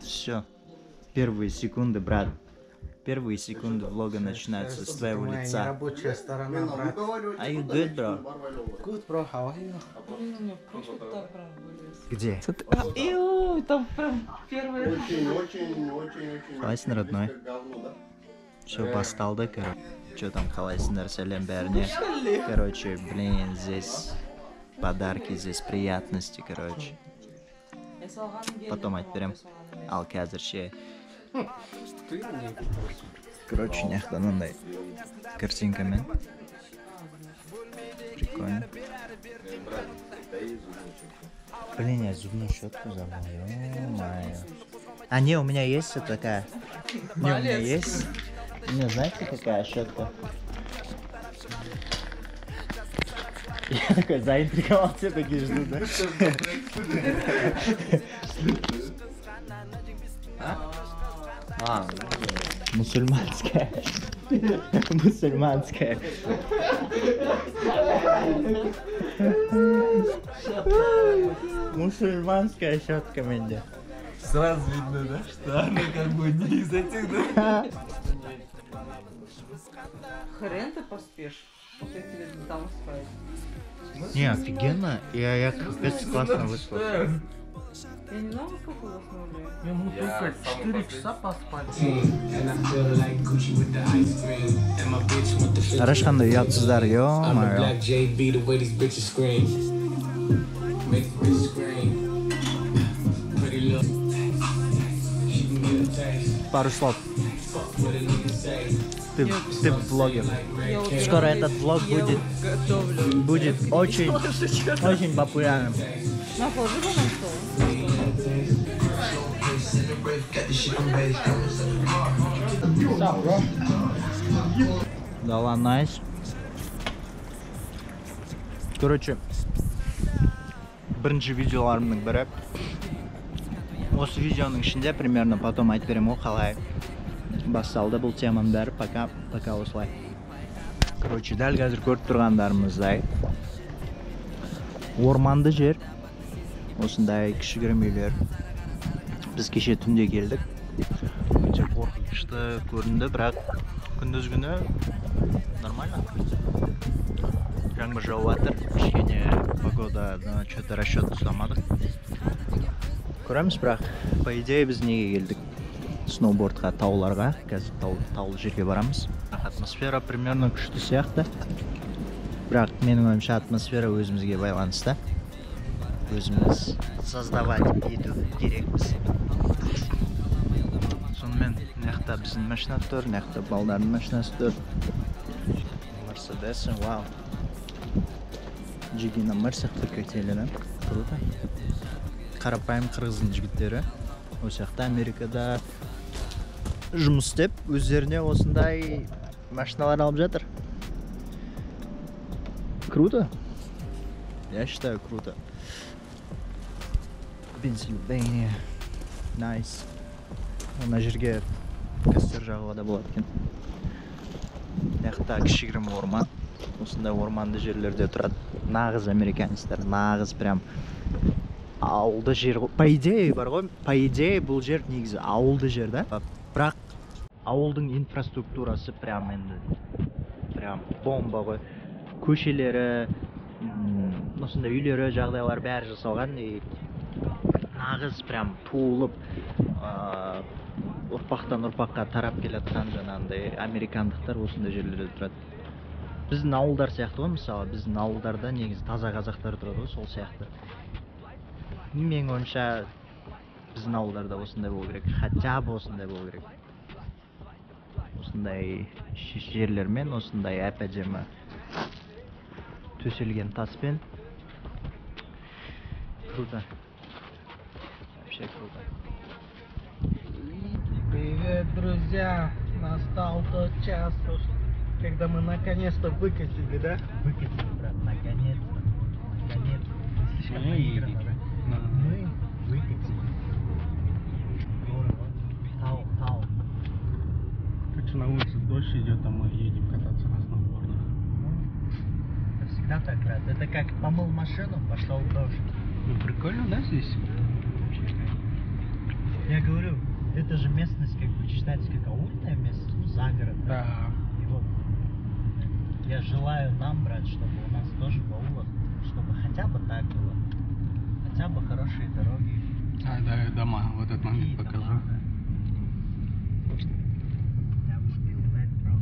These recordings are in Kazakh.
Все. Первые секунды, брат. Первые секунды влога начинаются с твоего лица. Рабочая сторона, брат. Are you good, bro? Good, bro, how are you? Где? Иу, там прям первое. Қалайсың, родной? Все, басталды, короче. Че там, қалайсыңдар, сәлем бәріне. Короче, блин, здесь подарки, здесь приятности, короче. Потом айтып берем. Ал қазір ше. Короче, мынаяқта мындай картинкамен. Прикольно. Блин, я зубную щетку забыл. Ё-моё. А не, у меня есть вот такая. Не, у меня есть. Не, знаете, какая щетка? Я такой заинтриговал, все такие ждут, да? Мусульманская. Мусульманская. Мусульманская щетка менде. Сразу видно, да, что она как бы не из этих, да? Хрен ты поспешь. Вот я тебе дам спать. Не, офигенно. Я капец классно вышел. Я не знаю, сколько у вас номер. Я могу только 4 часа поспать. Арашханда ұятсыздар, ё-моё. Пару слов. Ты блогер. Скоро этот влог будет очень популярным. На, положи его на стол. Дала найс. Короче, бірінші видеоларымның бірі. Осы видеоның ішінде примерно потом айтып берем, о қалай басталды бұл теманың бәрі, пока осылай. Короче, дәл қазір көріп тұрғандарымыздай орманды жер, осындай кішігірім үйлер. Біз кеше түнде келдік. Өте қорқынышты көрінді, бірақ күндіз күні нормально. Жаңбыр жауып жатыр, кішкене погода что-то расчет ұстамадық. Көреміз, бірақ по идее біз неге келдік? Сноубордқа, тауларға, қазір таулы жерге барамыз. Атмосфера примерно күшті сияқты. Бірақ менің ойымша атмосфера өзімізге байланысты. Өзіміз создавать ету керекпіз. Сонымен, мынаяқта біздің машина тұр, мынаяқта балдардың машинасы тұр. Мерседесі, вау. Жигина Мерседті көтелі, круто. Қарапайым қырғыздың жігіттері. Осы жақта Америкада жұмыс істеп, өздеріне осындай машиналар алып жатыр. Круто. Я считаю, круто. Пенсильвания. Найс. Мына жерге костер жағуға да болады екен. Мынаяқта кішігірім орман. Осындай орманды жерлерде тұрады. Нағыз американецтер, нағыз прям ауылды жер. По идее бар ғой, по идее бұл жер негізі ауылды жер, да? Бірақ ауылдың инфраструктурасы прям енді прям бомба ғой. Көшелері, осындай үйлері, жағдайлар бәрі жасалған. Нағыз прям туылып, ұрпақтан ұрпаққа тарап келатқан жаңағындай американдықтар осындай жерлерде тұрады. Біздің ауылдар сияқты ғой, мысалы, біздің ауылдарда негізі таза қазақтар тұрады ғой, сол сияқты. Менің ойымша біздің ауылдарда осындай болу керек, хотя бы осындай болу керек. Осындай жерлермен, осындай әп-әдемі төселген таспен. Круто. Вообще круто. Привет, друзья! Настал тот час, когда мы наконец-то выкатили, да? Выкатили, брат, наконец-то. Наконец-то. Слишком наигранно, да? Мы выкатили. Тау. Короче, на улице дождь идет, а мы едем кататься на сноуборде. Это всегда так, брат. Это как помыл машину, пошел дождь. Ну, прикольно, да, здесь? Я говорю, это же местность как бы считается как аульная местность, ну, загород. Да. И вот я желаю нам, брат, чтобы у нас тоже в аулах, чтобы хотя бы так было. Хотя бы хорошие дороги. А, да, дома, вот этот момент покажу. That would be lit, bro.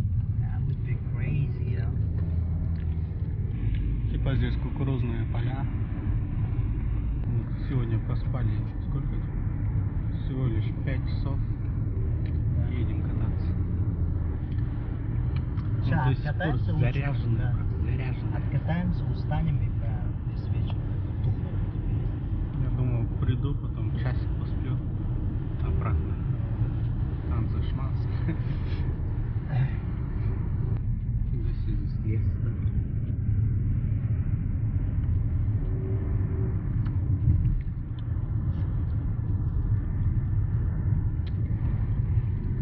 That would be crazy, you know? Типа здесь кукурузные поля. Вот, сегодня поспали сколько? Всего лишь 5 часов. Едем кататься. Ща, До сих пор откатаемся лучше, заряженный, да. заряженный. Откатаемся, устанем и прям весь вечер тухнем. Я думал, приду, потом часик посплю, обратно. Там зашмался. This is siesta.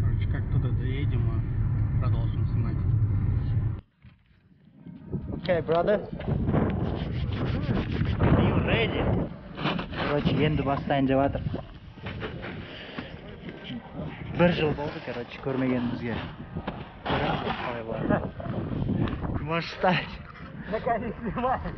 Короче, как туда доедем, продолжим снимать. Okay, brother. Are you ready? Короче, енді бастайын деп жатыр. Бір жыл болды, короче, көрмегенімізге. Можешь встать. Наконец снимаем.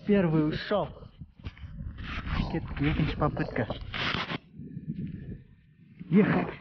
Первый ушел. Екінші попытка. Ехать.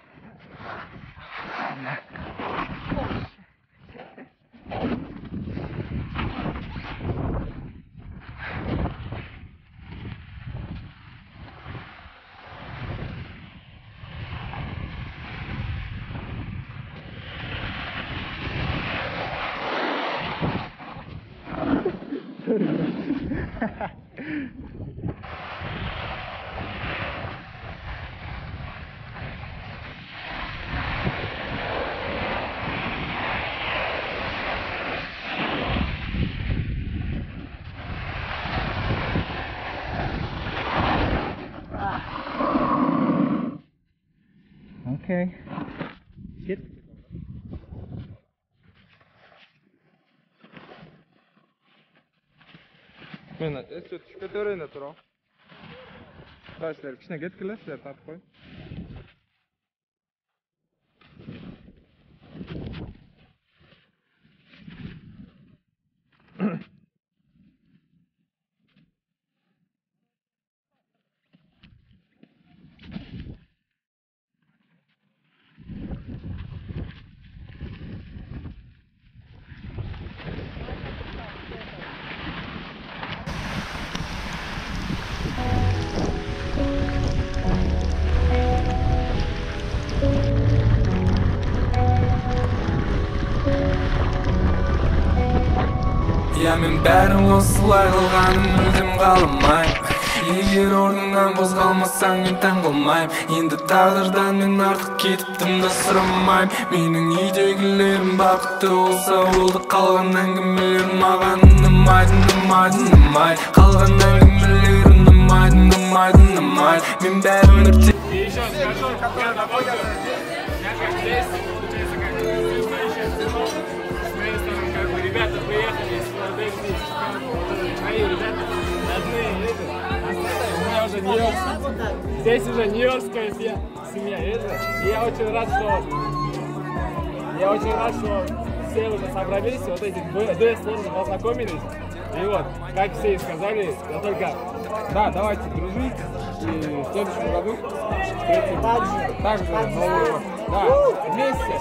Okay. Sit. Мен өстө түшүп кете берейин да турам. Кайсылар кичине кеткиле, силер тартып кой. Я мен бәрін осылай қылғаным мүлдем қаламайм. Егер орныңнан қозғалмасаң мен таң қалмайм. Енді тағдырдан мен артық кетіптім да сұрамайм. Менің үйдегілерім бақытты болса болды, қалған әңгімелер маған ұнамайды, ұнамайды, ұнамайды. Қалған әңгімелер ұнамайды, ұнамайды, ұнамайды. Мен бәрін өртеп. Ребята приехали из Норвегии, мои ребята родные, у меня уже нью-йоркская, здесь уже нью-йоркская семья, и я очень рад, что все уже собрались, вот эти две стороны познакомились, и вот, как все и сказали, я только, да, давайте дружить, и в следующем году встретим также Новый год, да, вместе.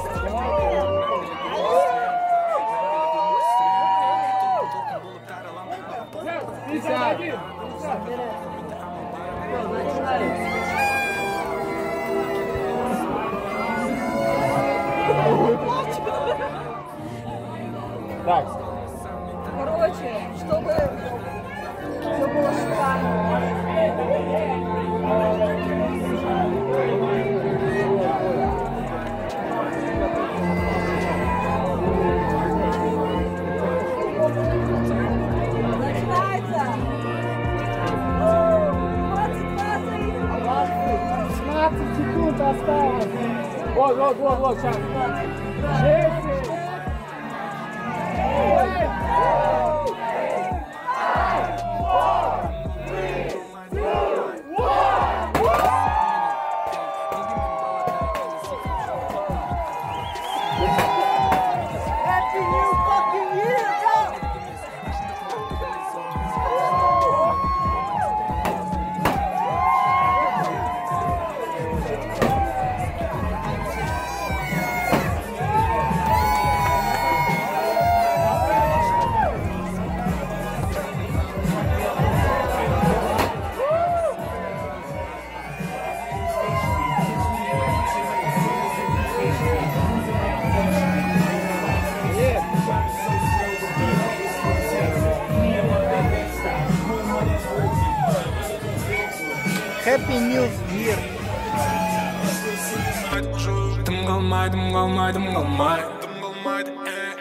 Так. Короче, чтобы все было шикарно. секунд осталось. Вот, сейчас. 10. Happy New Year!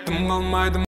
Дым қалмайды